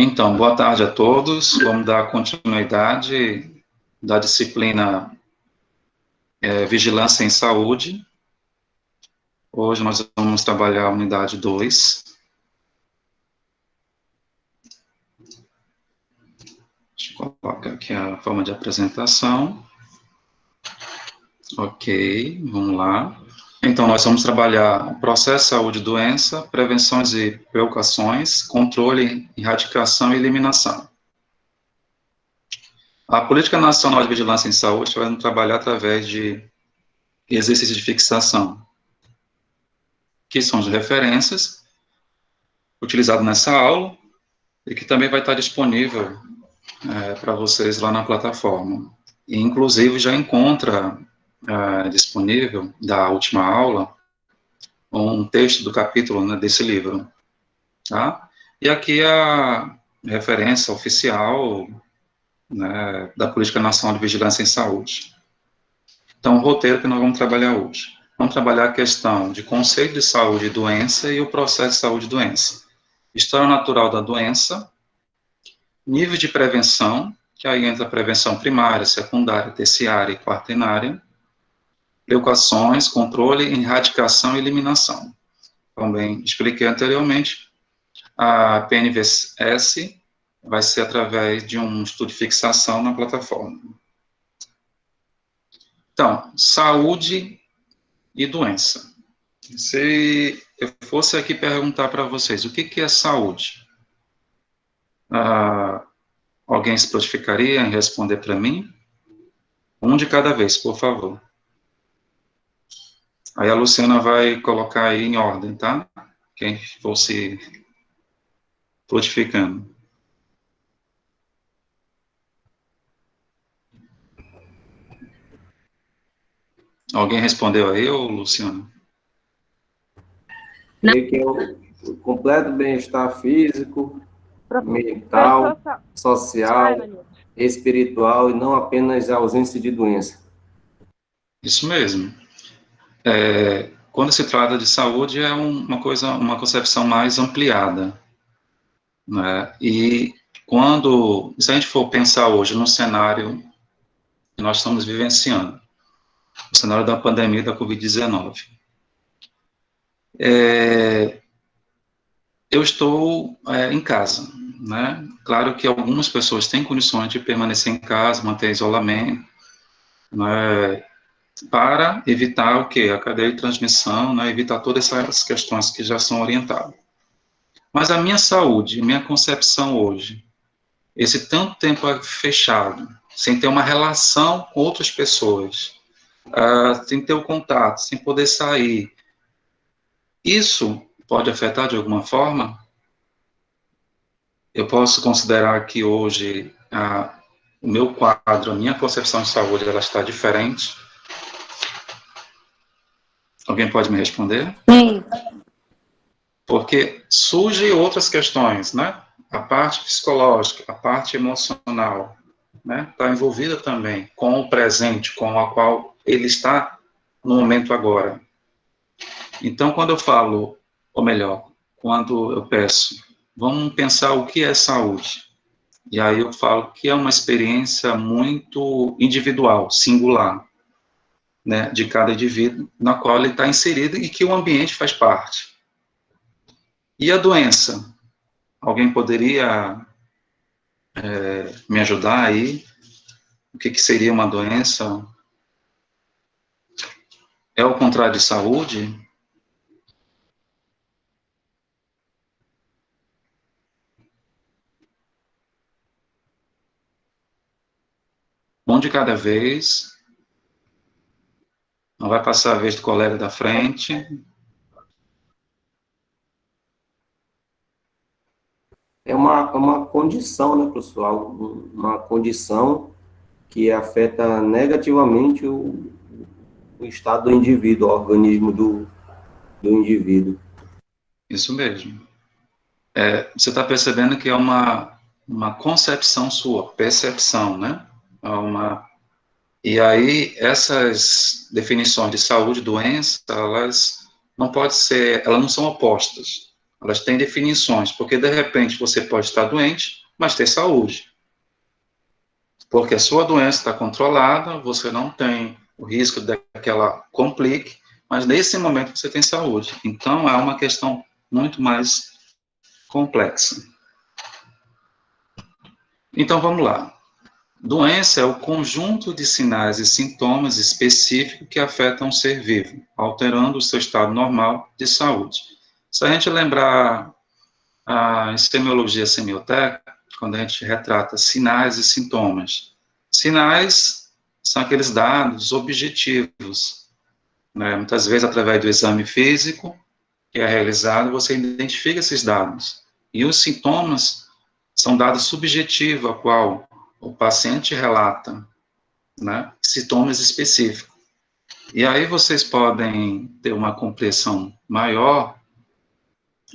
Então, boa tarde a todos. Vamos dar continuidade da disciplina Vigilância em Saúde. Hoje nós vamos trabalhar a unidade 2. Deixa eu colocar aqui a forma de apresentação. Ok, vamos lá. Então, nós vamos trabalhar processo, saúde e doença, prevenções e precauções, controle, erradicação e eliminação. A Política Nacional de Vigilância em Saúde vai trabalhar através de exercícios de fixação, que são as referências utilizadas nessa aula e que também vai estar disponível para vocês lá na plataforma. E, inclusive, já encontra disponível da última aula um texto do capítulo, né, desse livro, tá? E aqui a referência oficial, né, da Política Nacional de Vigilância em Saúde. Então, o roteiro que nós vamos trabalhar hoje. Vamos trabalhar a questão de conceito de saúde e doença e o processo de saúde e doença. História natural da doença, nível de prevenção, que aí entra a prevenção primária, secundária, terciária e quaternária, precauções, controle, erradicação e eliminação. Também expliquei anteriormente, a PNVS vai ser através de um estudo de fixação na plataforma. Então, saúde e doença. Se eu fosse aqui perguntar para vocês, o que é saúde? Alguém se prontificaria em responder para mim? Um de cada vez, por favor. Aí a Luciana vai colocar aí em ordem, tá? Quem for se prontificando. Alguém respondeu aí, ou Luciano? Creio que é o completo bem-estar físico, mental, social, espiritual e não apenas a ausência de doença. Isso mesmo. Quando se trata de saúde, é uma concepção mais ampliada, né? E se a gente for pensar hoje no cenário que nós estamos vivenciando, o cenário da pandemia da Covid-19, eu estou em casa, né? Claro que algumas pessoas têm condições de permanecer em casa, manter isolamento, né? Para evitar o quê? A cadeia de transmissão, né? Evitar todas essas questões que já são orientadas. Mas a minha saúde, minha concepção hoje, esse tanto tempo fechado, sem ter uma relação com outras pessoas, sem ter o contato, sem poder sair, isso pode afetar de alguma forma? Eu posso considerar que hoje o meu quadro, a minha concepção de saúde, ela está diferente? Alguém pode me responder? Sim. Porque surgem outras questões, né? A parte psicológica, a parte emocional, né? Está envolvida também com o presente, com a qual ele está no momento agora. Então, quando eu falo, ou melhor, quando eu peço, vamos pensar o que é saúde. E aí eu falo que é uma experiência muito individual, singular, né, de cada indivíduo, na qual ele está inserido e que o ambiente faz parte. E a doença? Alguém poderia me ajudar aí? O que seria uma doença? É o contrário de saúde? Um de cada vez. Não vai passar a vez do colega da frente. É uma condição, né, pessoal? Uma condição que afeta negativamente o estado do indivíduo, o organismo do indivíduo. Isso mesmo. Você está percebendo que é uma concepção sua, percepção, né? E aí, essas definições de saúde e doença, elas não podem ser, elas não são opostas. elas têm definições, porque de repente você pode estar doente, mas ter saúde. Porque a sua doença está controlada, você não tem o risco daquela complique, mas nesse momento você tem saúde. Então, é uma questão muito mais complexa. Então, vamos lá. Doença é o conjunto de sinais e sintomas específicos que afetam o ser vivo, alterando o seu estado normal de saúde. Se a gente lembrar a semiologia semioteca, quando a gente retrata sinais e sintomas, sinais são aqueles dados objetivos, né? Muitas vezes através do exame físico que é realizado, você identifica esses dados. E os sintomas são dados subjetivos, a qual o paciente relata, né, sintomas específicos. E aí vocês podem ter uma compreensão maior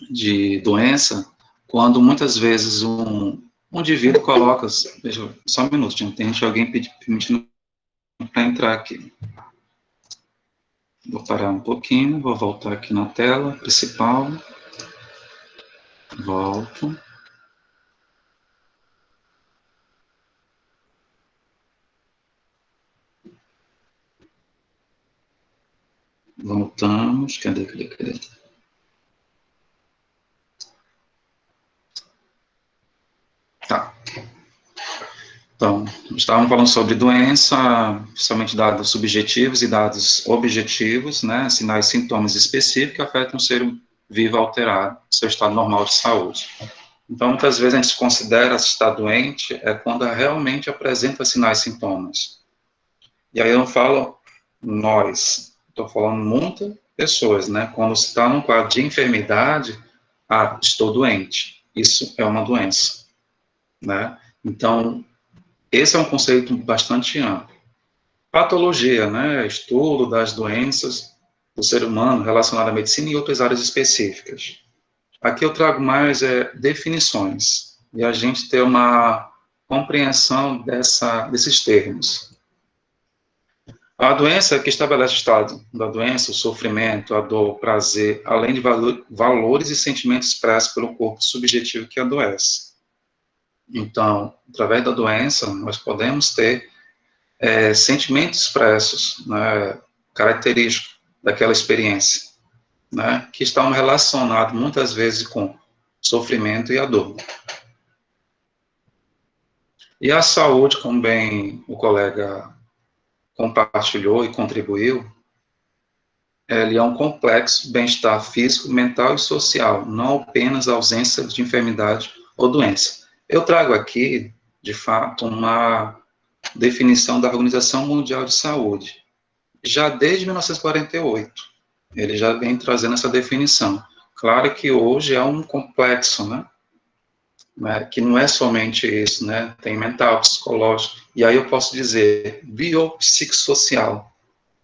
de doença quando muitas vezes um indivíduo coloca, deixa, só um minuto, tem alguém pedindo para entrar aqui. Vou parar um pouquinho, vou voltar aqui na tela principal. Volto. Voltamos. Cadê? Tá. Então, estávamos falando sobre doença, principalmente dados subjetivos e dados objetivos, né, sinais e sintomas específicos que afetam o ser vivo alterado, seu estado normal de saúde. Então, muitas vezes a gente considera estar doente quando realmente apresenta sinais e sintomas. E aí eu não falo nós, estou falando muitas pessoas, né, quando se está num quadro de enfermidade, estou doente, isso é uma doença, né. Então, esse é um conceito bastante amplo. Patologia, né, estudo das doenças do ser humano relacionado à medicina e outras áreas específicas. Aqui eu trago mais definições, e a gente ter uma compreensão desses termos. A doença que estabelece o estado da doença, o sofrimento, a dor, o prazer, além de valores e sentimentos expressos pelo corpo subjetivo que adoece. Então, através da doença, nós podemos ter sentimentos expressos, né, característicos daquela experiência, né, que estão relacionados muitas vezes com sofrimento e a dor. E a saúde, como bem o colega compartilhou e contribuiu, ele é um complexo bem-estar físico, mental e social, não apenas a ausência de enfermidade ou doença. Eu trago aqui, de fato, uma definição da Organização Mundial de Saúde, já desde 1948, ele já vem trazendo essa definição. Claro que hoje é um complexo, né? Que não é somente isso, né? Tem mental, psicológico, e aí eu posso dizer biopsicossocial,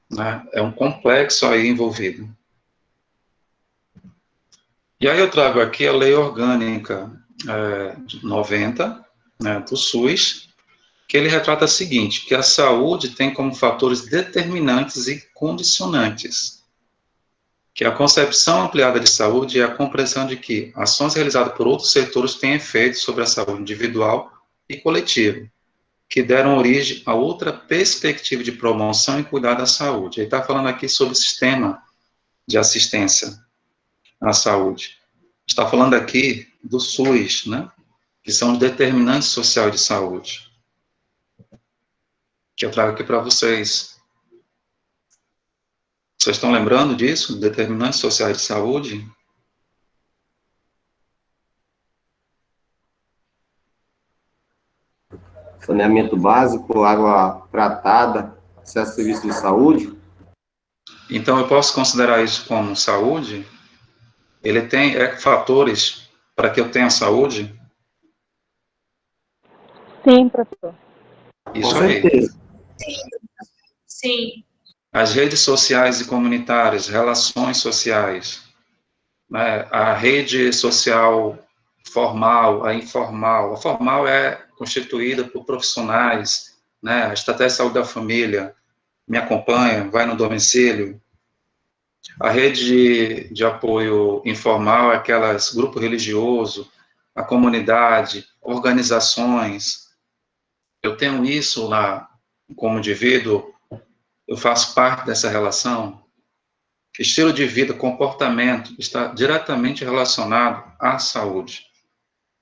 né? É um complexo aí envolvido. E aí eu trago aqui a Lei Orgânica 90, né, do SUS, que ele retrata o seguinte, que a saúde tem como fatores determinantes e condicionantes, que a concepção ampliada de saúde é a compreensão de que ações realizadas por outros setores têm efeito sobre a saúde individual e coletiva, que deram origem a outra perspectiva de promoção e cuidado da saúde. Ele está falando aqui sobre o sistema de assistência à saúde. Está falando aqui do SUS, né, que são os determinantes sociais de saúde, que eu trago aqui para vocês. Vocês estão lembrando disso? Determinantes sociais de saúde? Saneamento básico, água tratada, acesso a serviços de saúde. Então, eu posso considerar isso como saúde? Ele tem fatores para que eu tenha saúde? Sim, professor. Isso Com aí. certeza. Sim. As redes sociais e comunitárias, relações sociais, né? A rede social formal, a informal. A formal é constituída por profissionais, né? A estratégia de saúde da família me acompanha, vai no domicílio. A rede de apoio informal é aquelas grupo religioso, a comunidade, organizações. Eu tenho isso lá como indivíduo, eu faço parte dessa relação. Estilo de vida, comportamento está diretamente relacionado à saúde.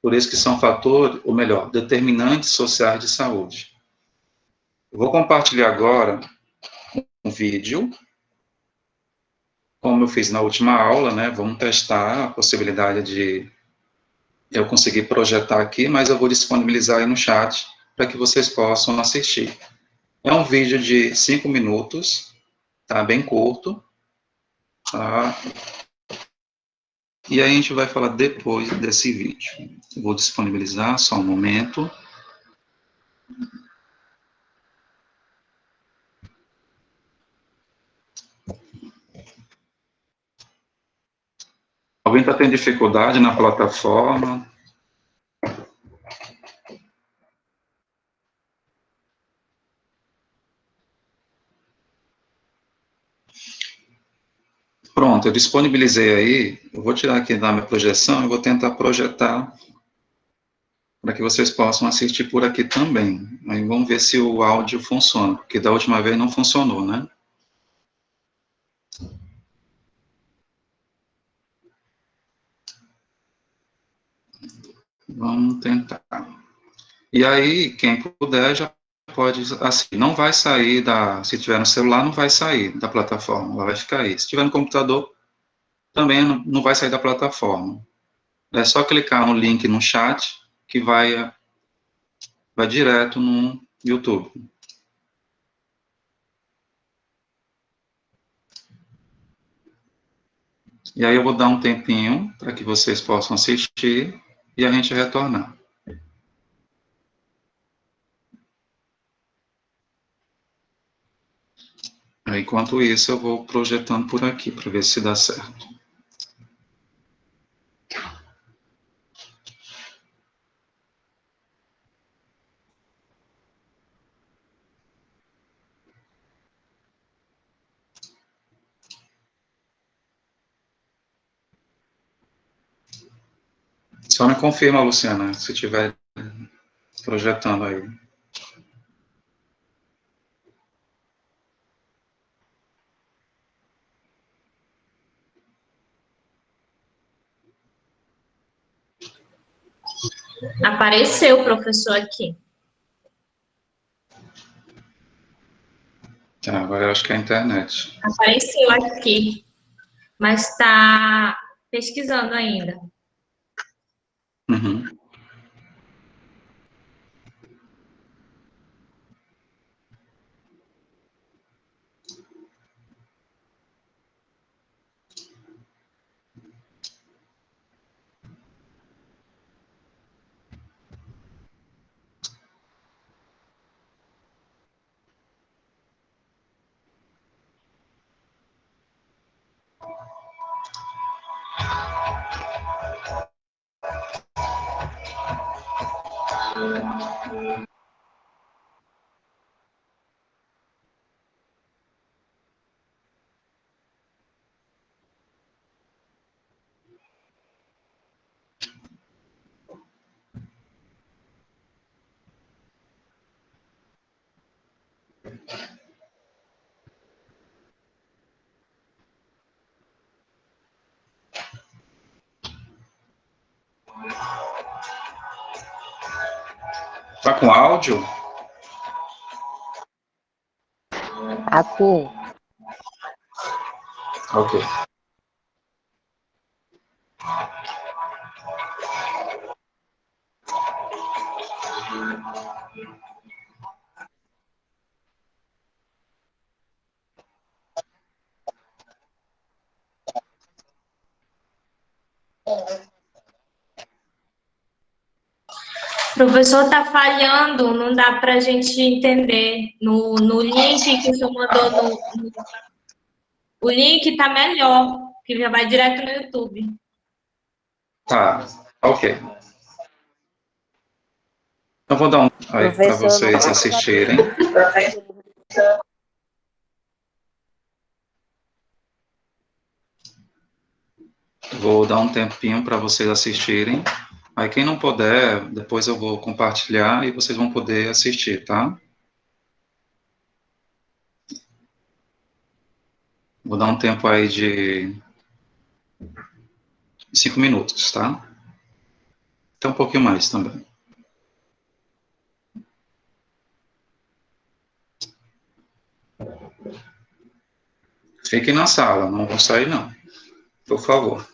Por isso que são fatores, ou melhor, determinantes sociais de saúde. Eu vou compartilhar agora um vídeo, como eu fiz na última aula, né? Vamos testar a possibilidade de eu conseguir projetar aqui, mas eu vou disponibilizar aí no chat para que vocês possam assistir. É um vídeo de 5 minutos, tá? Bem curto, tá? E aí a gente vai falar depois desse vídeo. Eu vou disponibilizar, só um momento. Alguém está tendo dificuldade na plataforma? Pronto, eu disponibilizei aí. Eu vou tirar aqui da minha projeção e vou tentar projetar para que vocês possam assistir por aqui também. Aí vamos ver se o áudio funciona, porque da última vez não funcionou, né? Vamos tentar. E aí, quem puder já pode, assim, não vai sair se tiver no celular, não vai sair da plataforma, ela vai ficar aí. Se tiver no computador, também não vai sair da plataforma. É só clicar no link no chat, que vai direto no YouTube. E aí eu vou dar um tempinho para que vocês possam assistir e a gente retornar. Enquanto isso, eu vou projetando por aqui, para ver se dá certo. Só me confirma, Luciana, se estiver projetando aí. Apareceu o professor aqui. Tá, agora eu acho que é a internet. Apareceu aqui, mas está pesquisando ainda. Uhum. Tá com áudio? Aqui. Ok. O professor está falhando, não dá para a gente entender. No link que o senhor mandou o link está melhor, que já vai direto no YouTube. Tá, ok. Então, vou dar um aí para vocês assistirem. Vou dar um tempinho para vocês assistirem. Aí quem não puder, depois eu vou compartilhar e vocês vão poder assistir, tá? Vou dar um tempo aí de 5 minutos, tá? Até um pouquinho mais também. Fiquem na sala, não vão sair não, por favor.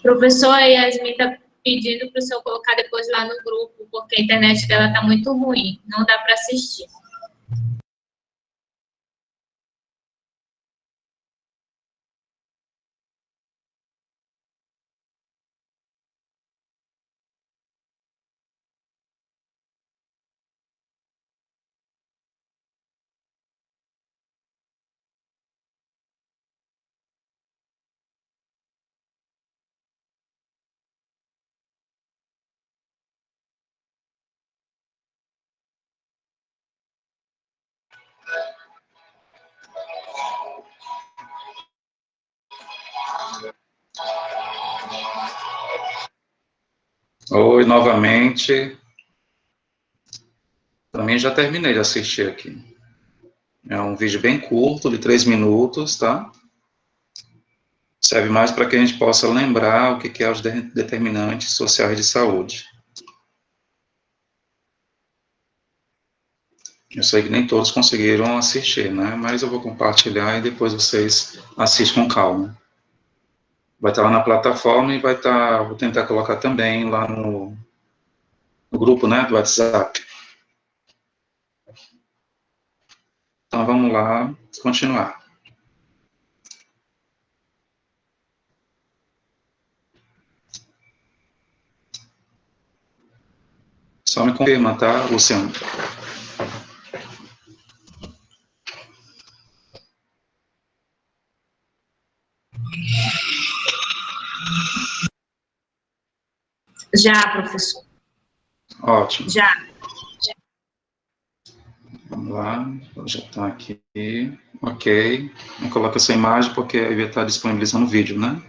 Professor, a Yasmin está pedindo para o senhor colocar depois lá no grupo, porque a internet dela está muito ruim, não dá para assistir. Oi, novamente. Também já terminei de assistir aqui. É um vídeo bem curto, de 3 minutos, tá? Serve mais para que a gente possa lembrar o que é os determinantes sociais de saúde. Eu sei que nem todos conseguiram assistir, né? Mas eu vou compartilhar e depois vocês assistam com calma. Vai estar lá na plataforma e vai estar, vou tentar colocar também lá no grupo, né, do WhatsApp. Então, vamos lá, continuar. Só me confirma, tá, Luciano? Já, professor. Ótimo. Já. Vamos lá, já está aqui. Ok. Não coloca essa imagem porque aí vai estar disponibilizando o vídeo, né?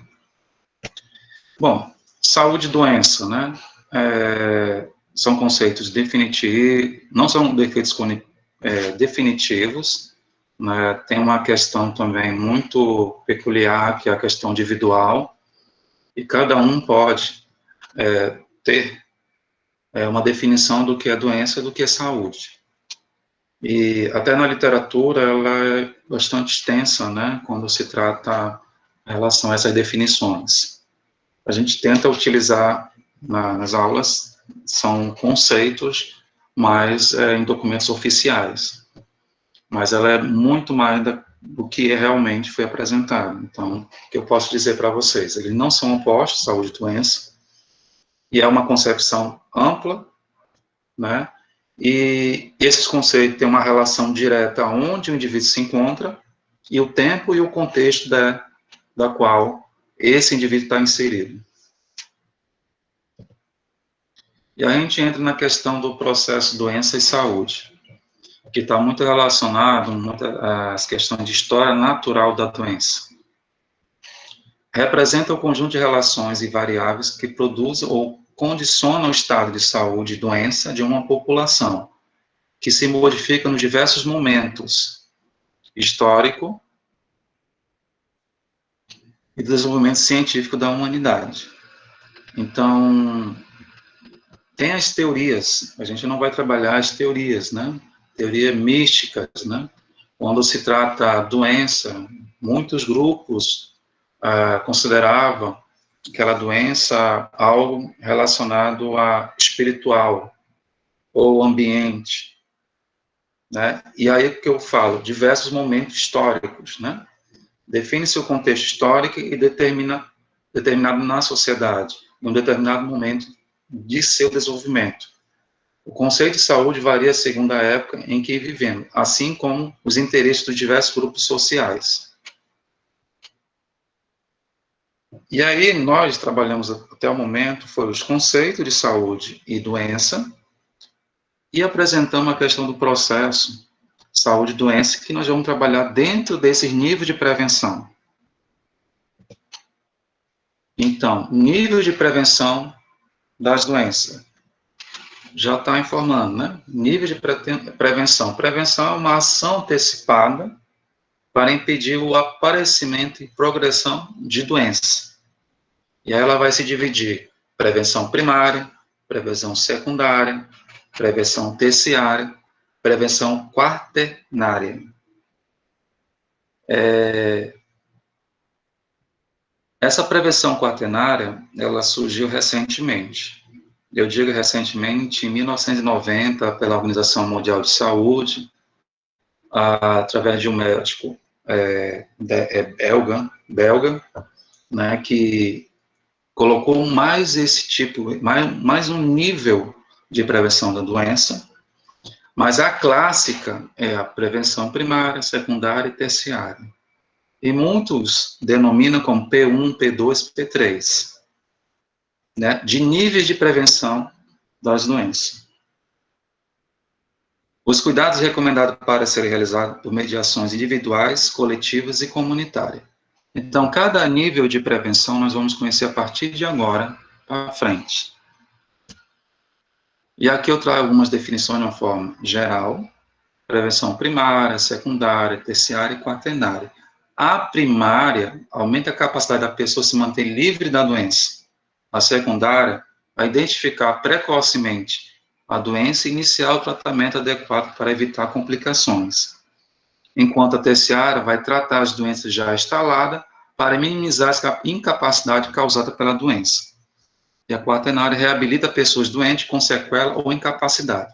Bom, saúde e doença, né? São conceitos definitivos, não são definitivos, né? Tem uma questão também muito peculiar, que é a questão individual, e cada um pode ter uma definição do que é doença e do que é saúde. E até na literatura ela é bastante extensa, né, quando se trata em relação a essas definições. A gente tenta utilizar nas aulas, são conceitos, mas em documentos oficiais. Mas ela é muito mais do que realmente foi apresentado. Então, o que eu posso dizer para vocês? Eles não são opostos, saúde e doença, e é uma concepção ampla, né? E esses conceitos têm uma relação direta onde o indivíduo se encontra e o tempo e o contexto da qual esse indivíduo está inserido. E aí a gente entra na questão do processo doença e saúde, que está muito relacionado às questões de história natural da doença. Representa o conjunto de relações e variáveis que produzem ou condicionam o estado de saúde e doença de uma população, que se modifica nos diversos momentos histórico e desenvolvimento científico da humanidade. Então, tem as teorias, a gente não vai trabalhar as teorias, né? Teorias místicas, né? Quando se trata doença, muitos grupos consideravam aquela doença algo relacionado a espiritual ou ambiente, né? E aí que eu falo, diversos momentos históricos, né? Define-se o contexto histórico e determinado na sociedade, em um determinado momento de seu desenvolvimento. O conceito de saúde varia segundo a época em que vivemos, assim como os interesses dos diversos grupos sociais. E aí, nós trabalhamos até o momento, foram os conceitos de saúde e doença, e apresentamos a questão do processo saúde e doença, que nós vamos trabalhar dentro desses níveis de prevenção. Então, nível de prevenção das doenças. Já está informando, né? Nível de prevenção. Prevenção é uma ação antecipada para impedir o aparecimento e progressão de doença. E aí ela vai se dividir prevenção primária, prevenção secundária, prevenção terciária, prevenção quaternária. Essa prevenção quaternária, ela surgiu recentemente. Eu digo recentemente, em 1990, pela Organização Mundial de Saúde, através de um médico belga, né, que colocou mais esse tipo, mais um nível de prevenção da doença, mas a clássica é a prevenção primária, secundária e terciária. E muitos denominam como P1, P2, P3, né, de níveis de prevenção das doenças. Os cuidados recomendados para serem realizados por mediações individuais, coletivas e comunitárias. Então, cada nível de prevenção nós vamos conhecer a partir de agora para frente. E aqui eu trago algumas definições de uma forma geral: prevenção primária, secundária, terciária e quaternária. A primária aumenta a capacidade da pessoa se manter livre da doença. A secundária vai identificar precocemente a doença e iniciar o tratamento adequado para evitar complicações. Enquanto a terciária vai tratar as doenças já instaladas para minimizar a incapacidade causada pela doença. E a quaternária reabilita pessoas doentes com sequela ou incapacidade.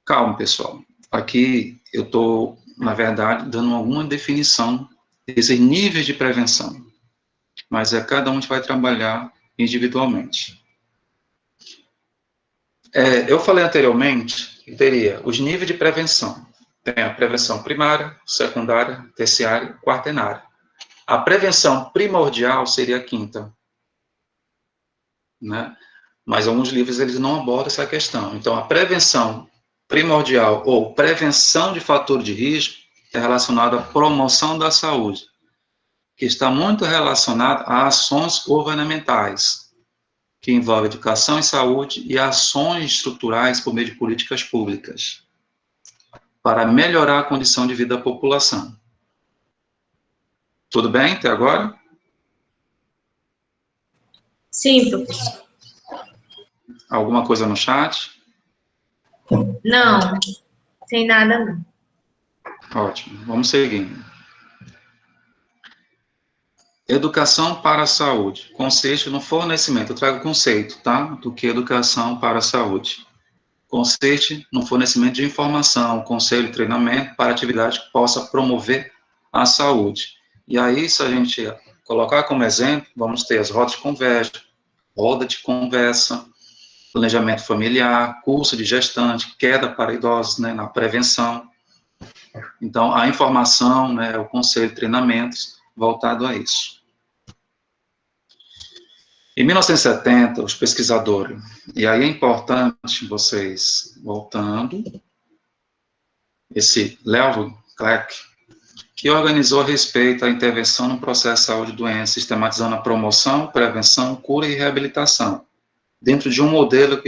Calma, pessoal. aqui eu estou, na verdade, dando alguma definição desses níveis de prevenção, mas cada um vai trabalhar individualmente. Eu falei anteriormente que teria os níveis de prevenção. Tem a prevenção primária, secundária, terciária, quaternária. A prevenção primordial seria a quinta, né? Mas alguns livros eles não abordam essa questão. Então, a prevenção primordial ou prevenção de fator de risco é relacionada à promoção da saúde, que está muito relacionada a ações governamentais, que envolvem educação e saúde e ações estruturais por meio de políticas públicas, para melhorar a condição de vida da população. Tudo bem até agora? Sim, professor. Alguma coisa no chat? Não, sem nada não. Ótimo, vamos seguindo. Educação para a saúde. Conceito no fornecimento. Eu trago o conceito, tá? Do que educação para a saúde. Consiste no fornecimento de informação, conselho e treinamento para atividade que possa promover a saúde. E aí, se a gente colocar como exemplo, vamos ter as roda de conversa, planejamento familiar, curso de gestante, queda para idosos, né, na prevenção. Então, a informação, né, o conselho e treinamentos voltado a isso. Em 1970, os pesquisadores, e aí é importante vocês, voltando, esse Leo Clark, que organizou a respeito à intervenção no processo de saúde e doença, sistematizando a promoção, prevenção, cura e reabilitação, dentro de um modelo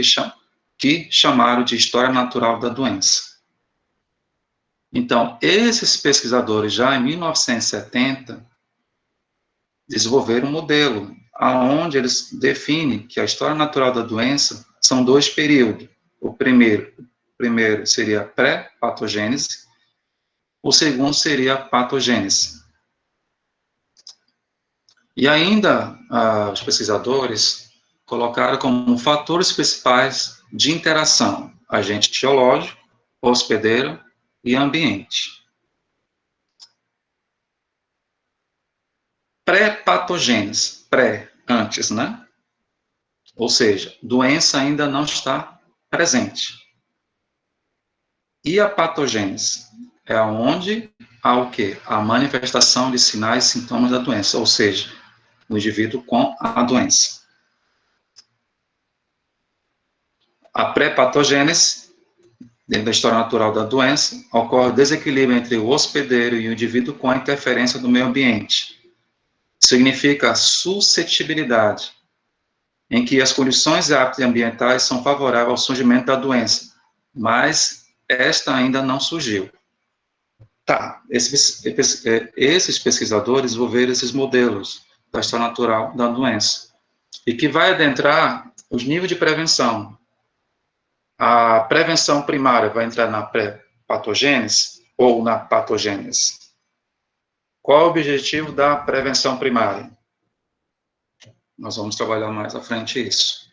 que chamaram de história natural da doença. Então, esses pesquisadores, já em 1970, desenvolveram um modelo aonde eles definem que a história natural da doença são dois períodos. O primeiro seria a pré-patogênese, o segundo seria a patogênese. E ainda, os pesquisadores colocaram como fatores principais de interação agente etiológico, hospedeiro e ambiente. Pré-patogênese, antes, né? Ou seja, doença ainda não está presente. E a patogênese? É onde há o quê? A manifestação de sinais e sintomas da doença, ou seja, o indivíduo com a doença. A pré-patogênese, dentro da história natural da doença, ocorre desequilíbrio entre o hospedeiro e o indivíduo com a interferência do meio ambiente. Significa suscetibilidade, em que as condições ambientais são favoráveis ao surgimento da doença, mas esta ainda não surgiu. Tá, esses pesquisadores desenvolveram esses modelos da história natural da doença, e que vai adentrar os níveis de prevenção. A prevenção primária vai entrar na pré-patogênese ou na patogênese. Qual é o objetivo da prevenção primária? Nós vamos trabalhar mais à frente isso.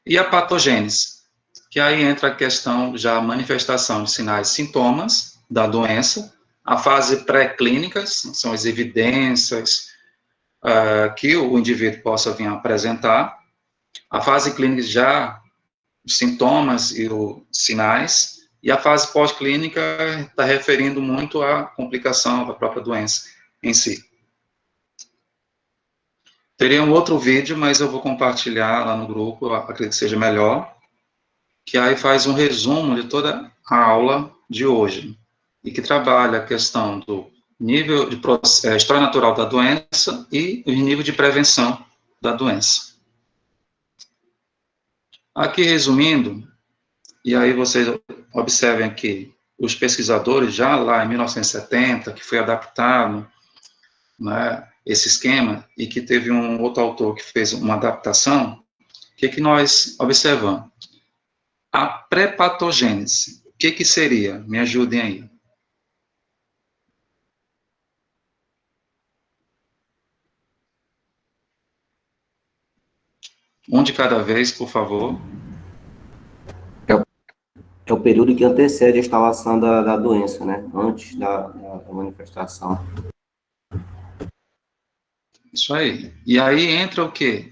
E a patogênese, que aí entra a questão já a manifestação de sinais e sintomas da doença, a fase pré-clínica, são as evidências que o indivíduo possa vir a apresentar, a fase clínica já os sintomas e os sinais, e a fase pós-clínica está referindo muito à complicação da própria doença em si. Teria um outro vídeo, mas eu vou compartilhar lá no grupo, eu acredito que seja melhor, que aí faz um resumo de toda a aula de hoje, e que trabalha a questão do nível de história natural da doença e o nível de prevenção da doença. Aqui, resumindo, e aí vocês observem aqui, os pesquisadores, já lá em 1970, que foi adaptado, né, esse esquema, e que teve um outro autor que fez uma adaptação, o que nós observamos? A pré-patogênese, o que seria? Me ajudem aí. Um de cada vez, por favor. É o período que antecede a instalação da doença, né? Antes da manifestação. Isso aí. E aí entra o quê?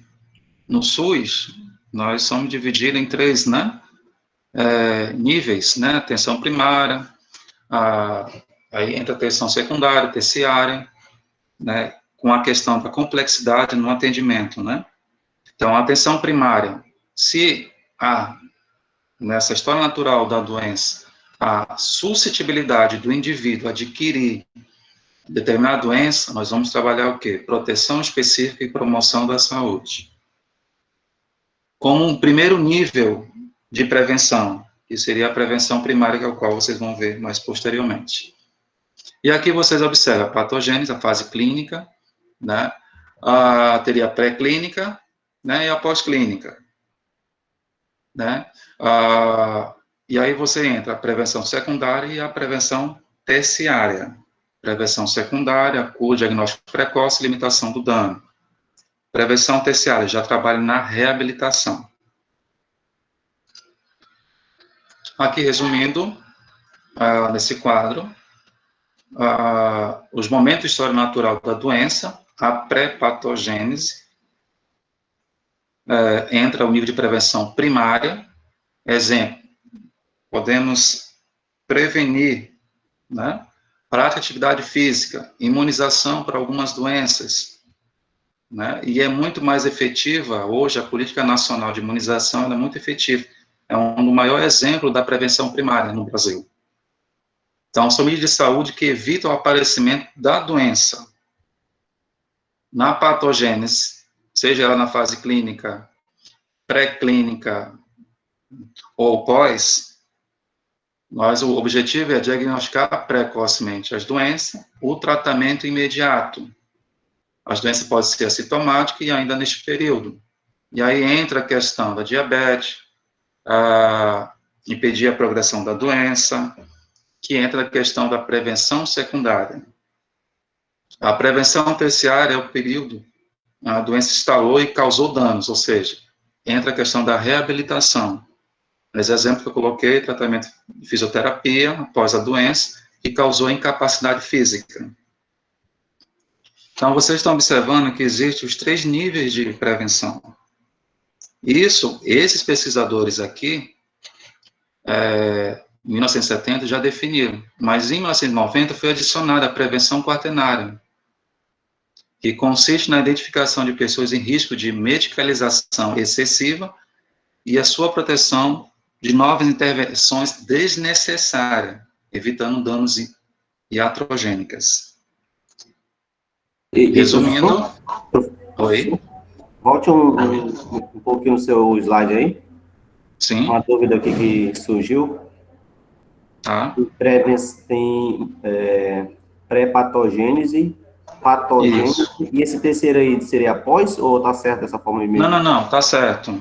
No SUS, nós somos divididos em 3, né? Níveis, né? Atenção primária, aí entra a atenção secundária, terciária, né? Com a questão da complexidade no atendimento, né? Então, a atenção primária, se nessa história natural da doença, a suscetibilidade do indivíduo adquirir determinada doença, nós vamos trabalhar o quê? Proteção específica e promoção da saúde. Como um primeiro nível de prevenção, que seria a prevenção primária, que é o qual vocês vão ver mais posteriormente. E aqui vocês observam a patogênese, a fase clínica, né? Teria a pré-clínica, né? E a pós-clínica, né? E aí você entra a prevenção secundária e a prevenção terciária. Prevenção secundária, cura, diagnóstico precoce, limitação do dano. Prevenção terciária, já trabalha na reabilitação. Aqui, resumindo, nesse quadro, os momentos de história natural da doença, a pré-patogênese, entra o nível de prevenção primária. Exemplo, podemos prevenir, né? Prática de atividade física, imunização para algumas doenças, né? E é muito mais efetiva, hoje, a política nacional de imunização é muito efetiva. É um maior exemplo da prevenção primária no Brasil. Então, são medidas de saúde que evitam o aparecimento da doença. Na patogênese, seja ela na fase clínica, pré-clínica ou pós, o objetivo é diagnosticar precocemente as doenças, o tratamento imediato. As doenças podem ser assintomáticas e ainda neste período. E aí entra a questão da diabetes, impedir a progressão da doença, que entra a questão da prevenção secundária. A prevenção terciária é o período a doença instalou e causou danos, ou seja, entra a questão da reabilitação. Nesse exemplo que eu coloquei, tratamento de fisioterapia após a doença, que causou incapacidade física. Então, vocês estão observando que existem os 3 níveis de prevenção. Esses pesquisadores aqui, em 1970 já definiram, mas em 1990 foi adicionada a prevenção quaternária, que consiste na identificação de pessoas em risco de medicalização excessiva e a sua proteção de novas intervenções desnecessárias, evitando danos iatrogênicas. Resumindo... Oi? Volte um pouquinho no seu slide aí. Sim. Uma dúvida aqui que surgiu. Tá. Tem pré-patogênese, patogênese, e esse terceiro aí seria após, ou tá certo dessa forma mesmo? Não, tá certo.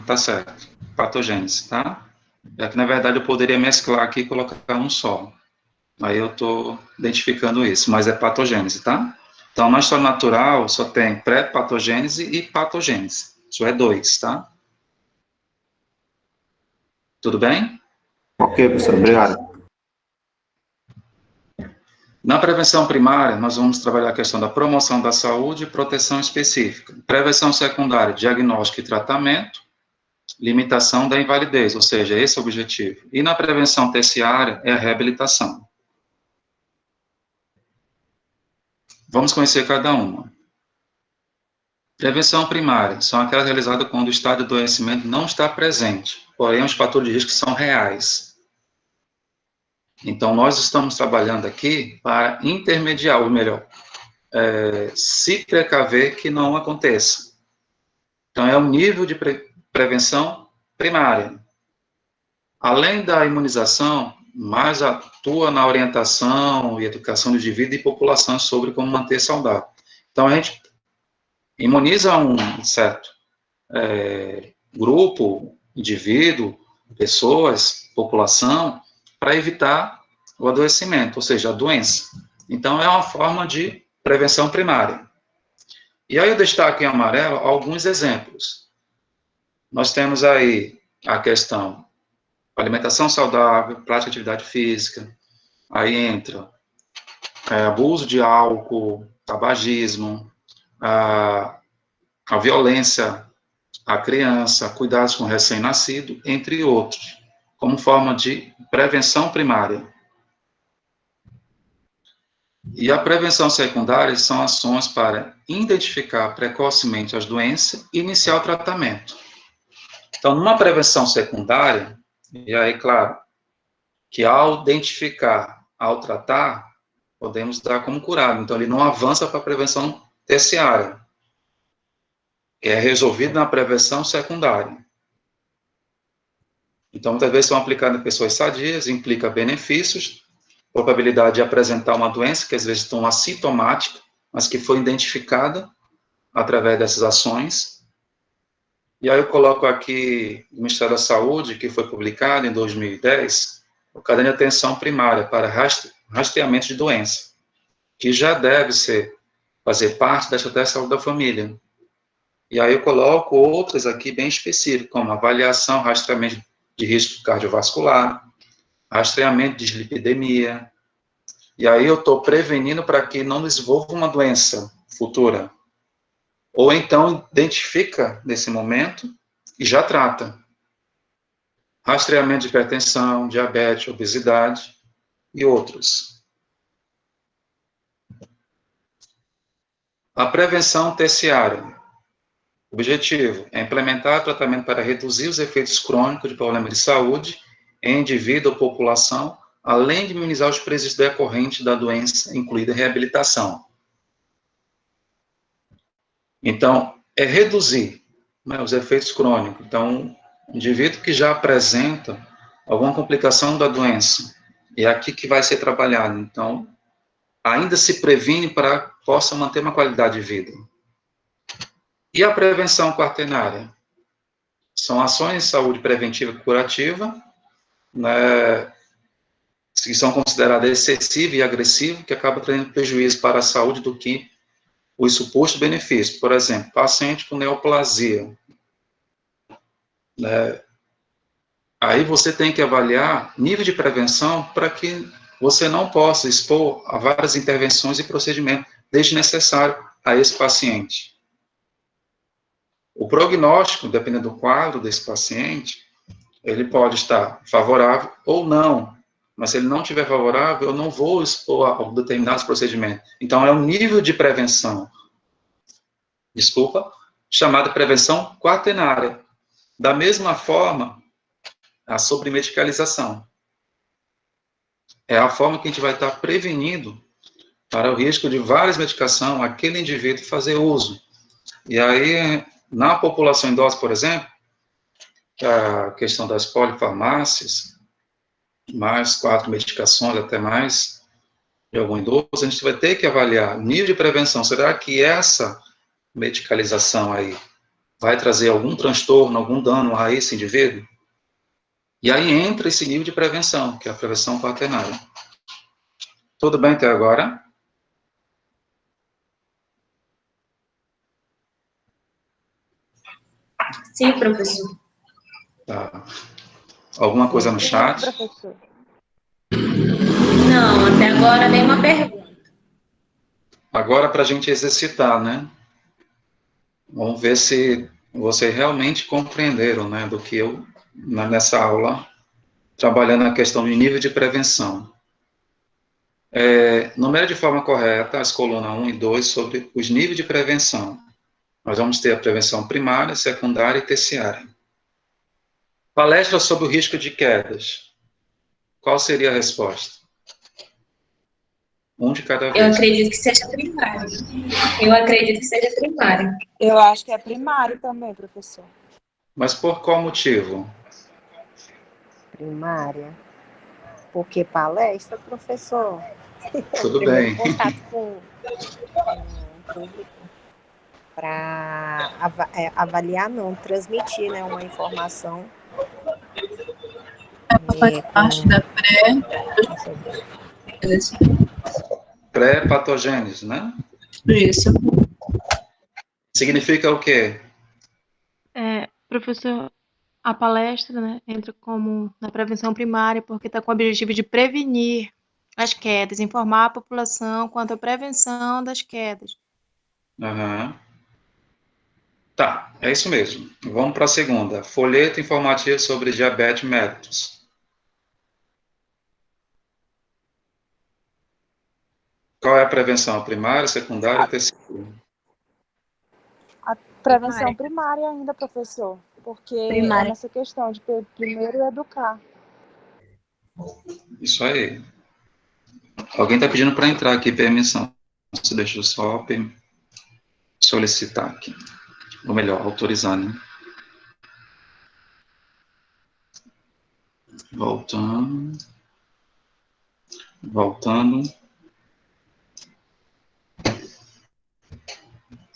Patogênese, tá? É que, na verdade, eu poderia mesclar aqui e colocar um só. Aí eu estou identificando isso, mas é patogênese, tá? Então, na história natural, só tem pré-patogênese e patogênese. Isso é 2, tá? Tudo bem? Ok, professor, obrigado. Na prevenção primária, nós vamos trabalhar a questão da promoção da saúde e proteção específica. Prevenção secundária, diagnóstico e tratamento. Limitação da invalidez, ou seja, esse é o objetivo. E na prevenção terciária, é a reabilitação. Vamos conhecer cada uma. Prevenção primária são aquelas realizadas quando o estado de adoecimento não está presente, porém os fatores de risco são reais. Então, nós estamos trabalhando aqui para intermediar, ou melhor, se precaver que não aconteça. Então, é o nível de prevenção primária. Além da imunização, mais atua na orientação e educação do indivíduo e população sobre como manter saudável. Então, a gente imuniza um certo grupo, indivíduo, pessoas, população, para evitar o adoecimento, ou seja, a doença. Então, é uma forma de prevenção primária. E aí eu destaco em amarelo alguns exemplos. Nós temos aí a questão Alimentação saudável, prática de atividade física, aí entra abuso de álcool, tabagismo, a violência à criança, cuidados com recém-nascido, entre outros, como forma de prevenção primária. E a prevenção secundária são ações para identificar precocemente as doenças e iniciar o tratamento. Então, numa prevenção secundária, e aí, claro, que ao identificar, ao tratar, podemos dar como curado. Então, ele não avança para a prevenção terciária, que é resolvido na prevenção secundária. Então, muitas vezes são aplicadas em pessoas sadias, implica benefícios, probabilidade de apresentar uma doença, que às vezes estão assintomática, mas que foi identificada através dessas ações. E aí eu coloco aqui o Ministério da Saúde, que foi publicado em 2010, o Caderno de Atenção Primária para Rastreamento de Doença, que já deve fazer parte da estratégia de saúde da família. E aí eu coloco outras aqui bem específicas, como avaliação, rastreamento de risco cardiovascular, rastreamento de dislipidemia, e aí eu estou prevenindo para que não desenvolva uma doença futura. Ou então identifica nesse momento e já trata. Rastreamento de hipertensão, diabetes, obesidade e outros. A prevenção terciária. O objetivo é implementar tratamento para reduzir os efeitos crônicos de problemas de saúde em indivíduo ou população, além de minimizar os prejuízos decorrentes da doença, incluída a reabilitação. Então, é reduzir, né, os efeitos crônicos. Então, o indivíduo que já apresenta alguma complicação da doença, é aqui que vai ser trabalhado. Então, ainda se previne para que possa manter uma qualidade de vida. E a prevenção quaternária? São ações de saúde preventiva e curativa, né, que são consideradas excessivas e agressivas, que acabam trazendo prejuízo para a saúde do que os supostos benefícios. Por exemplo, paciente com neoplasia. Né, aí você tem que avaliar nível de prevenção para que você não possa expor a várias intervenções e procedimentos desnecessários a esse paciente. O prognóstico, dependendo do quadro desse paciente, ele pode estar favorável ou não, mas se ele não estiver favorável, eu não vou expor a determinados procedimentos. Então, é um nível de prevenção, chamada prevenção quaternária. Da mesma forma, a sobremedicalização. É a forma que a gente vai estar prevenindo para o risco de várias medicações, aquele indivíduo fazer uso. E aí, na população idosa, por exemplo, a questão das polifarmácias, mais 4 medicações, até mais, de algum idoso, a gente vai ter que avaliar o nível de prevenção. Será que essa medicalização aí vai trazer algum transtorno, algum dano a esse indivíduo? E aí entra esse nível de prevenção, que é a prevenção quaternária. Tudo bem até agora? Sim, professor. Tá. Alguma coisa no chat? Professor. Não, até agora nenhuma pergunta. Agora, para a gente exercitar, né? Vamos ver se vocês realmente compreenderam, né, do que eu, nessa aula, trabalhando a questão de nível de prevenção. Numere de forma correta as colunas 1 e 2 sobre os níveis de prevenção. Nós vamos ter a prevenção primária, secundária e terciária. Palestra sobre o risco de quedas. Qual seria a resposta? Um de cada vez. Eu acredito que seja primário. Eu acho que é primário também, professor. Mas por qual motivo? Primária. Porque palestra, professor. Tudo bem. Contato com o público para avaliar, não, transmitir, né, uma informação. Faz parte da pré-patogênese, né? Isso. Significa o quê? Professor, a palestra, né, entra como na prevenção primária, porque está com o objetivo de prevenir as quedas, informar a população quanto à prevenção das quedas. Aham. Tá, é isso mesmo. Vamos para a segunda. Folheto informativo sobre diabetes mellitus. Qual é a prevenção? Primária, secundária e terciária? A prevenção primária ainda, professor, porque é nessa questão de primeiro educar. Isso aí. Alguém está pedindo para entrar aqui, permissão. Você deixa eu só solicitar aqui. Ou melhor, autorizar, né? Voltando.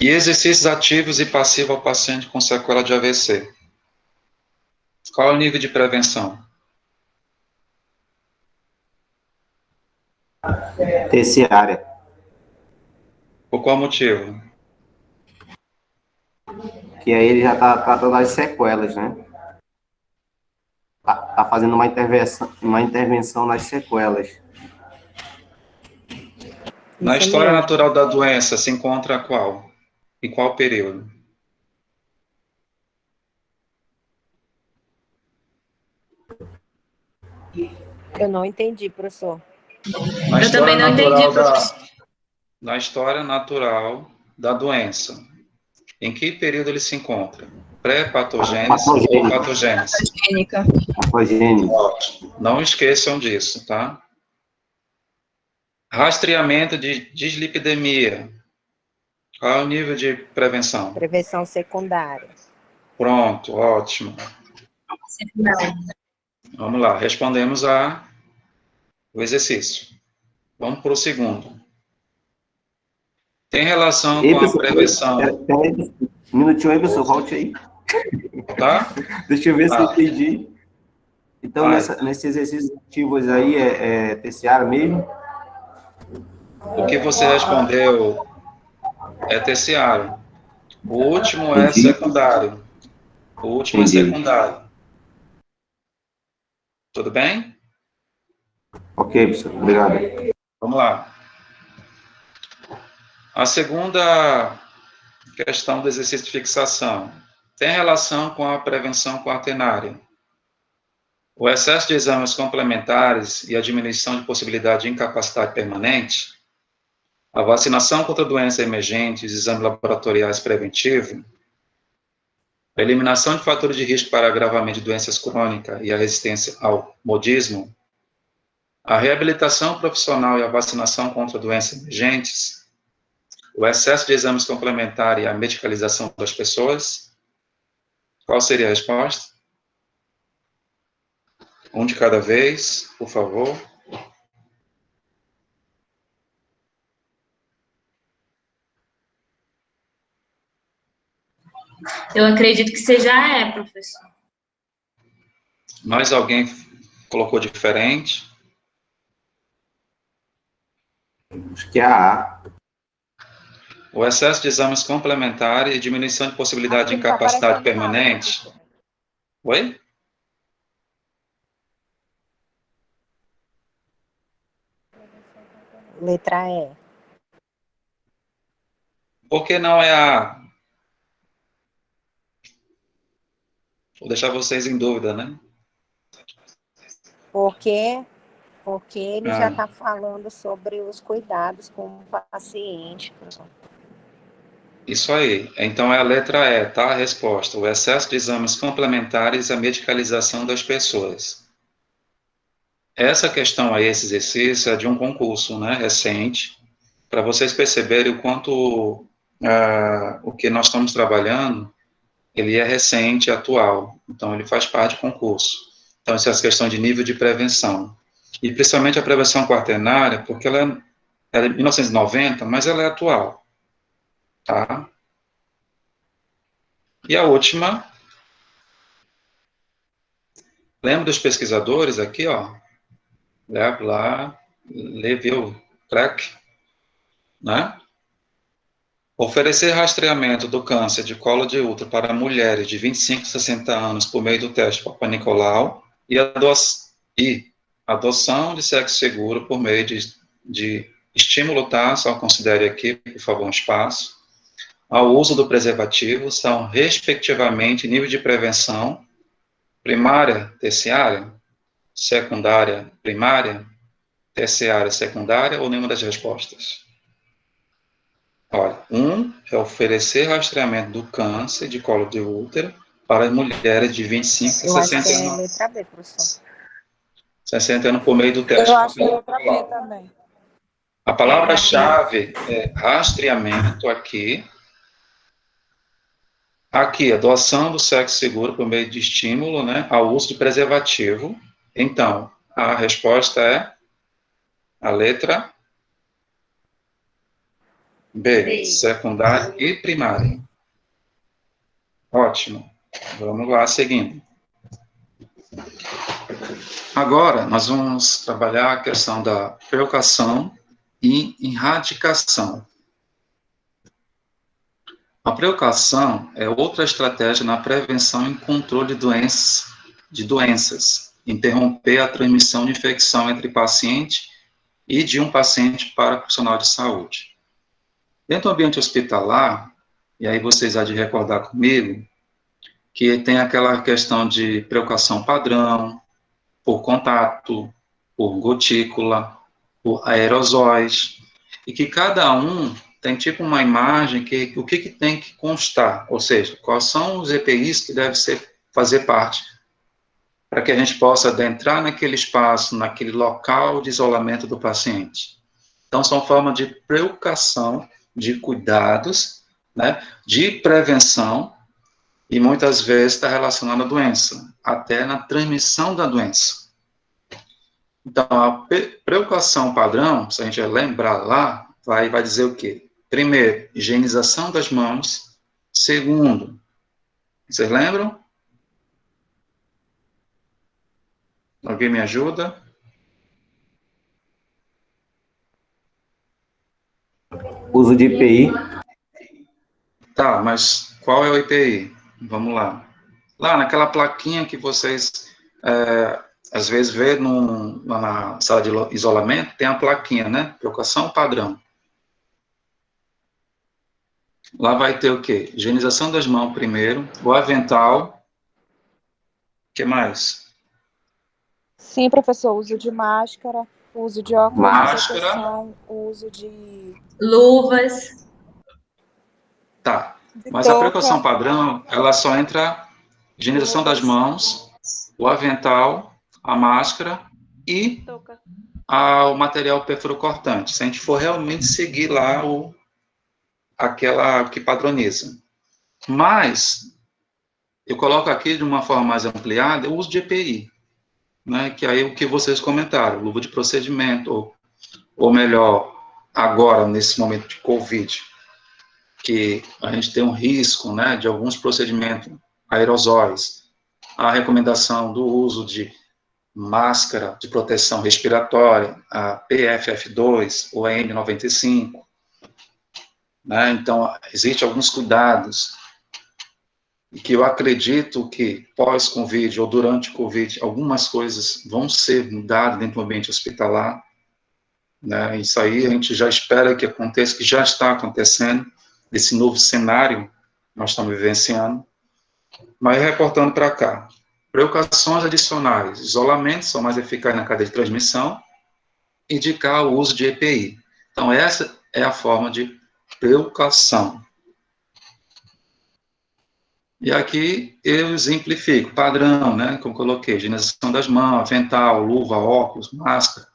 E exercícios ativos e passivos ao paciente com sequela de AVC. Qual é o nível de prevenção? Terciária. Por qual motivo? Que aí ele já está tratando as sequelas, né? Tá fazendo uma intervenção nas sequelas. Na Isso história mesmo. natural da doença, se encontra qual? Em qual período? Eu não entendi, professor. Na Eu também não entendi, professor. Na história natural da doença, em que período ele se encontra? Pré-patogênese ou patogênese? Clínica. Patogênese. Ótimo. Não esqueçam disso, tá? Rastreamento de dislipidemia. Qual é o nível de prevenção? Prevenção secundária. Pronto, ótimo. Secundária. Vamos lá, respondemos o exercício. Vamos para o segundo. Tem relação com a prevenção. Peraí, um minutinho aí, pessoal, volte aí. Tá? Deixa eu ver se eu entendi. Então, nesses exercícios ativos aí, é terciário mesmo? O que você respondeu é terciário. O último é Entendi. secundário. O último Entendi. é secundário. Tudo bem? Ok, professor. Obrigado. Vamos lá. A segunda questão do exercício de fixação tem relação com a prevenção quaternária. O excesso de exames complementares e a diminuição de possibilidade de incapacidade permanente, a vacinação contra doenças emergentes, exames laboratoriais preventivos, a eliminação de fatores de risco para agravamento de doenças crônicas e a resistência ao modismo, a reabilitação profissional e a vacinação contra doenças emergentes, o excesso de exames complementares e a medicalização das pessoas. Qual seria a resposta? Um de cada vez, por favor. Eu acredito que seja professor. Mais alguém colocou diferente? Acho que é a A. O excesso de exames complementares e diminuição de possibilidade de incapacidade permanente. Oi? Letra E. Por que não é a A? Vou deixar vocês em dúvida, né? Porque ele já está falando sobre os cuidados com o paciente. Isso aí. Então é a letra E, tá? A resposta. O excesso de exames complementares e a medicalização das pessoas. Essa questão aí, esse exercício, é de um concurso, né, recente, para vocês perceberem o quanto o que nós estamos trabalhando, ele é recente, atual. Então, ele faz parte do concurso. Então, essa é a questão de nível de prevenção. E, principalmente, a prevenção quaternária, porque ela é de 1990, mas ela é atual. Tá? E a última, lembra dos pesquisadores aqui, ó? Leville, Crack, né? Oferecer rastreamento do câncer de colo de útero para mulheres de 25 a 60 anos por meio do teste Papa Nicolau e adoção de sexo seguro por meio de estímulo, tá? Só considere aqui, por favor, um espaço. Ao uso do preservativo são, respectivamente, nível de prevenção primária, terciária, secundária, primária, terciária, secundária, ou nenhuma das respostas? Olha, é oferecer rastreamento do câncer de colo de útero para mulheres de 25 a 60 anos. Eu acho que é letra B, professor. 60 anos por meio do teste. Eu acho que é letra B também. A palavra-chave é rastreamento aqui. Aqui, a doação do sexo seguro por meio de estímulo, né, ao uso de preservativo. Então, a resposta é a letra B, secundária e primária. Ótimo. Vamos lá, seguindo. Agora, nós vamos trabalhar a questão da preocupação e erradicação. A preocupação é outra estratégia na prevenção e controle de doenças, interromper a transmissão de infecção entre paciente e de um paciente para profissional de saúde. Dentro do ambiente hospitalar, e aí vocês há de recordar comigo, que tem aquela questão de preocupação padrão, por contato, por gotícula, por aerosóis, e que cada um tem tipo uma imagem que o que tem que constar, ou seja, quais são os EPIs que devem fazer parte, para que a gente possa adentrar naquele espaço, naquele local de isolamento do paciente. Então, são formas de preocupação, de cuidados, né, de prevenção, e muitas vezes está relacionado à doença, até na transmissão da doença. Então, a preocupação padrão, se a gente lembrar lá, vai dizer o quê? Primeiro, higienização das mãos. Segundo, vocês lembram? Alguém me ajuda? Uso de EPI. Tá, mas qual é o EPI? Vamos lá. Lá naquela plaquinha que vocês, às vezes, vê na sala de isolamento, tem a plaquinha, né? Preocupação padrão. Lá vai ter o quê? Higienização das mãos primeiro, o avental. O que mais? Sim, professor, uso de máscara, uso de óculos de proteção, uso de luvas. Tá, mas a preocupação padrão, ela só entra higienização das mãos, o avental, a máscara e o material perfuro-cortante. Se a gente for realmente seguir lá aquela que padroniza. Mas, eu coloco aqui de uma forma mais ampliada o uso de EPI, né, que aí o que vocês comentaram, luva de procedimento, ou melhor, agora, nesse momento de Covid, que a gente tem um risco, né, de alguns procedimentos aerosóis, a recomendação do uso de máscara de proteção respiratória, a PFF2 ou a N95, né, então, existem alguns cuidados, e que eu acredito que pós-Covid ou durante o Covid, algumas coisas vão ser mudadas dentro do ambiente hospitalar, né, isso aí a gente já espera que aconteça, que já está acontecendo, esse novo cenário que nós estamos vivenciando. Mas reportando para cá, preocupações adicionais, isolamento são mais eficazes na cadeia de transmissão, indicar o uso de EPI. Então, essa é a forma de preocupação. E aqui eu exemplifico, padrão, né, como coloquei, higienização das mãos, avental, luva, óculos, máscara,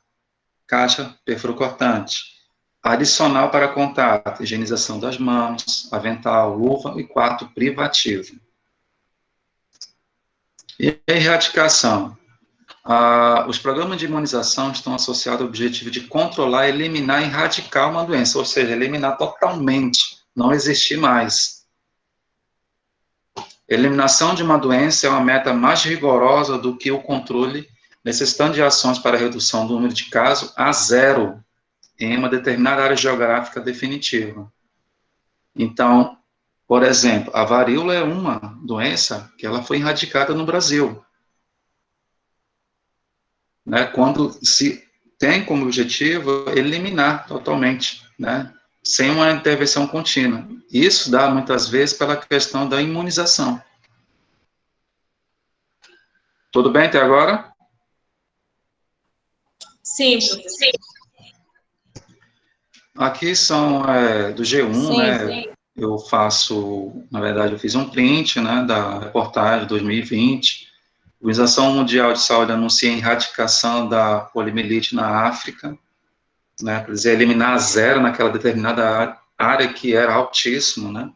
caixa perfuro-cortante. Adicional para contato, higienização das mãos, avental, luva e quarto privativo. E a erradicação. Os programas de imunização estão associados ao objetivo de controlar, eliminar e erradicar uma doença, ou seja, eliminar totalmente, não existir mais. Eliminação de uma doença é uma meta mais rigorosa do que o controle, necessitando de ações para a redução do número de casos a zero, em uma determinada área geográfica definitiva. Então, por exemplo, a varíola é uma doença que ela foi erradicada no Brasil, né, quando se tem como objetivo eliminar totalmente, né, sem uma intervenção contínua. Isso dá, muitas vezes, pela questão da imunização. Tudo bem até agora? Sim, professor. Aqui são do G1, Sim, né, sim. eu faço, na verdade, eu fiz um print, né, da reportagem de 2020, a Organização Mundial de Saúde anuncia a erradicação da poliomielite na África, né, para dizer, eliminar a zero naquela determinada área que era altíssimo, né,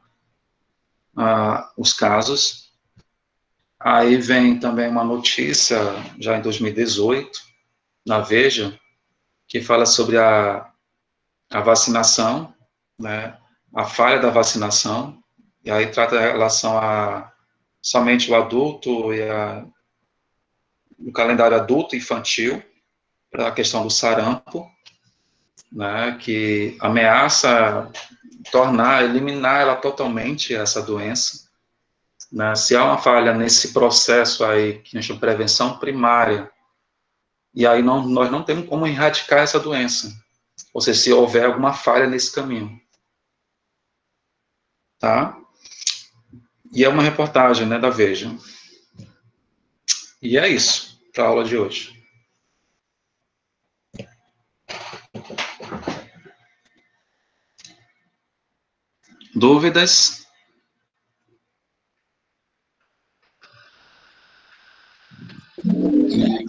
os casos. Aí vem também uma notícia, já em 2018, na Veja, que fala sobre a vacinação, né, a falha da vacinação, e aí trata a relação a somente o adulto e o calendário adulto e infantil, para a questão do sarampo, né, que ameaça eliminar ela totalmente, essa doença, né, se há uma falha nesse processo aí, que a gente chama de prevenção primária, e aí nós não temos como erradicar essa doença, ou seja, se houver alguma falha nesse caminho, tá? E é uma reportagem, né, da Veja. E é isso, para a aula de hoje. Dúvidas?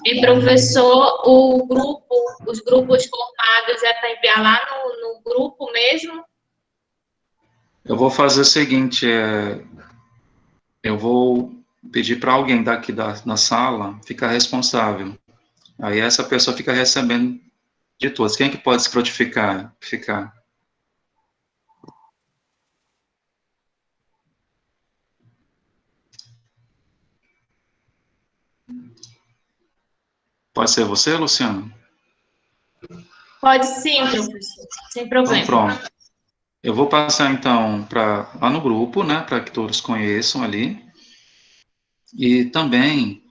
E, professor, os grupos formados é para enviar lá no grupo mesmo? Eu vou fazer o seguinte, eu vou pedir para alguém daqui na sala ficar responsável. Aí essa pessoa fica recebendo de todos. Quem é que pode se prontificar? Ficar? Pode ser você, Luciano? Pode sim, professor, sem problema. Então, pronto. Eu vou passar, então, lá no grupo, né, para que todos conheçam ali. E também,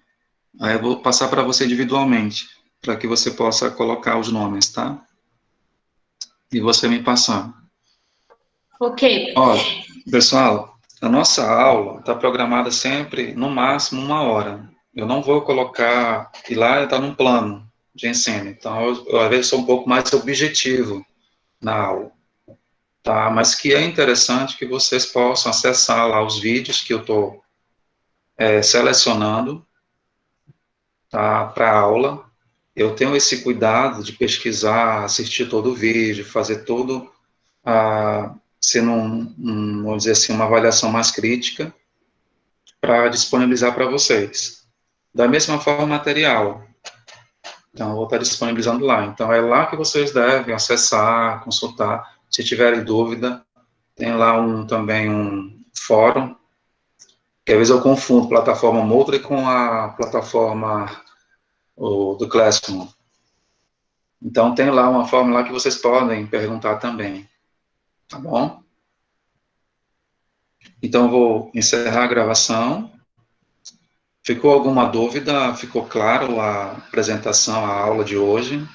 aí eu vou passar para você individualmente, para que você possa colocar os nomes, tá? E você me passar. Ok. Ó, pessoal, a nossa aula está programada sempre, no máximo, 1 hora. Eu não vou colocar, e lá está num plano de ensino. Então, às vezes, sou um pouco mais objetivo na aula. Tá? Mas que é interessante que vocês possam acessar lá os vídeos que eu estou selecionando, tá, para a aula. Eu tenho esse cuidado de pesquisar, assistir todo o vídeo, fazer todo, sendo vamos dizer assim, uma avaliação mais crítica, para disponibilizar para vocês. Da mesma forma, material. Então, eu vou estar disponibilizando lá. Então, é lá que vocês devem acessar, consultar. Se tiverem dúvida, tem lá também um fórum, que às vezes eu confundo plataforma Moodle com a plataforma do Classroom. Então, tem lá uma forma lá que vocês podem perguntar também. Tá bom? Então, eu vou encerrar a gravação. Ficou alguma dúvida? Ficou claro a apresentação, a aula de hoje?